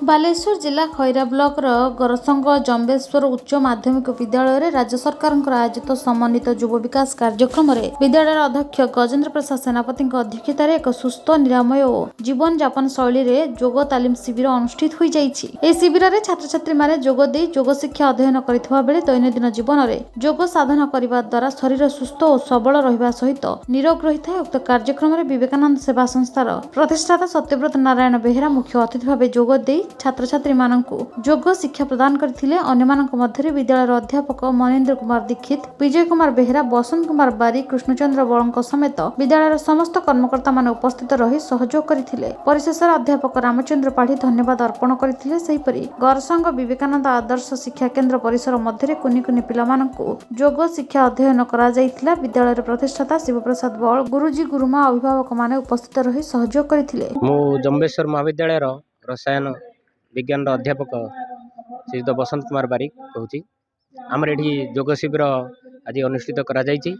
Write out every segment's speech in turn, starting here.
बालेश्वर जिला खैरा ब्लॉक गरसंग जम्बेश्वर उच्च माध्यमिक विद्यालय राज्य सरकार आयोजित समन्वित युव विकास कार्यक्रम विद्यालय अध्यक्ष गजेन्द्र प्रसाद सेनापति अध्यक्षत एक सुस्थ निरामय और जीवन यापन शैली में योग तालीम शिविर अनुष्ठित हो शिविर में छात्र छात्री माने योग शिक्षा अध्ययन करथिबा बेले दैनंदिन जीवन में योग साधन करने द्वारा शरीर सुस्थ और सबल रहिबा सहित निरोग रही है। उक्त कार्यक्रम में विवेकानंद सेवा संस्थार प्रतिष्ठाता सत्यव्रत नारायण बेहेरा मुख्य अतिथि भाव जोग दे छात्र छात्री मानक योग शिक्षा प्रदान करथिले। अन्यमानक मध्य विद्यालय अध्यापक मनेन्द्र कुमार दीक्षित, विजय कुमार बेहेरा, बसंत कुमार बारी, कृष्णचंद्र बलंक समेत विद्यालय समस्त कर्मकर्ता मान उपस्थित रही सहयोग करथिले। परिशेष अध्यापक रामचंद्र पाढ़ी धन्यवाद अर्पण करथिले। सेहिपरि गरसंग विवेकानंद आदर्श शिक्षा केन्द्र परिसर मध्य कुनि कुनि पिला मानकु योग शिक्षा अध्ययन करा जायतिला। विद्यालय प्रतिष्ठाता शिवप्रसाद बल, गुरुजी गुरुमा अभिभावक माने उपस्थित रही सहयोग करथिले। मु जम्बेश्वर महाविद्यालय रसायन विज्ञान अध्यापक श्रीयुत बसंत कुमार बारिक कहूँ। आमर ये योग शिविर आज अनुष्ठित करा जायछि।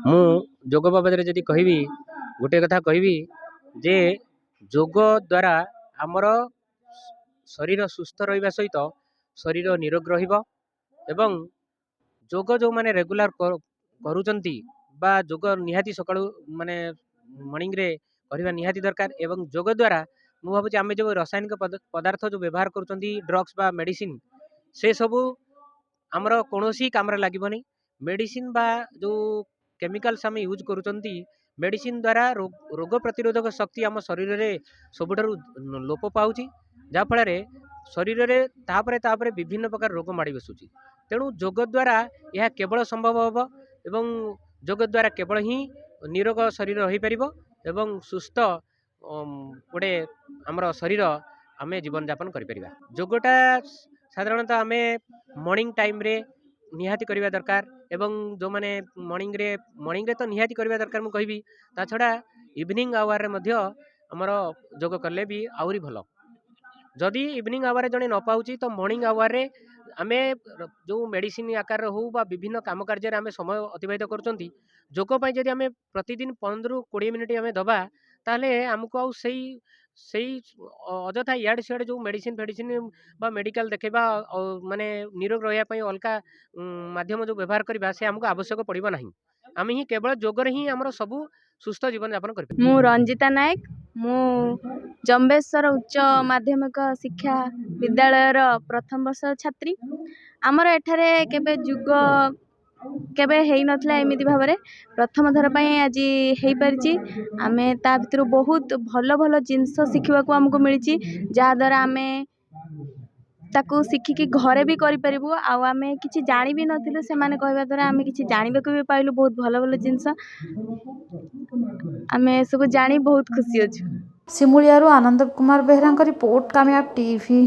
मु योग बाबद जदि कहबी गोटे कथा कहबी जे योग द्वारा आमर शरीर सुस्थ रहिबा सहित शरीर निरोग रहिबो एवं योग जो माने रेगुलर करूचंती बा योग निहाती सकाळु माने मॉर्निंग रे करबा निहाती दरकार। एवं योग द्वारा मु भाबुची आमे जो रासायनिक पदार्थ जो व्यवहार करूचंती ड्रग्स बा मेडिसिन से सबू आमर कोनोसी कामरे लागबनी। मेडिसिन बा जो केमिकल्स आम यूज करूचंती मेडिसिन द्वारा रोग प्रतिरोधक शक्ति आम शरीर रे सबुठारु लोप पाउची, जा फल शरीर रे तापरे विभिन्न प्रकार रोग माड़ी बसुची। तेणु योग द्वारा यह केवल संभव होब एवं योग द्वारा केवल ही निरोग शरीर रही परिबो एवं सुस्थ गोटे आमर शरीर आमे जीवन यापन करि परिबा। योगटा साधारणतः आमे मॉर्निंग टाइम रे निहाती करबा दरकार एवं जो माने मॉर्निंग रे तो निहाती करबा दरकार। मु कहबी ता छडा इवनिंग आवर रे मध्य हमर योग करले भी आउरी भलो। जदि इवनिंग आवर जने न पाउची तो मॉर्निंग आवर रे आमे जो मेडिसिन आकार हो बा विभिन्न काम कार्य रे आमे समय अतिबाहित करचंती योग पय जदि आमे प्रतिदिन 15 रु 20 मिनिट आमे दबा ताले हमको आउ सेई अजथा याड सियाड जो मेडिसिन फेडिसिन बा मेडिकल देखेबा माने निरोग रहिया पय अलका माध्यम जो व्यवहार करबा से हमको आवश्यक पड़िबो नाही। आमे ही केवल योग रे ही हमर सबु सुस्थ जीवन यापन करबे। मु रंजिता नायक, मु जम्बेश्वर उच्च माध्यमिक शिक्षा विद्यालय प्रथम वर्ष छात्री। आमर एठारे केबे युग केबे हेई नथला एमिति भाबरे प्रथम थर पई आज हेई परिची। आमे ता भितर बहुत भलो भलो जिंस शिखिबा को हमको मिलिची, जा द्वारा आमे ताकू शिखिकी घरे भी करि परिबु। आ आमे किछि जानि भी नथिलु, से माने कहबा द्वारा आमे किछि जानिबाकू भी पाइलु बहुत भलो भलो जिंस। आमे सब जानि बहुत खुशी होछु। सिमुलियारू आनंद कुमार बेहरा रिपोर्ट कामयाब टीवी।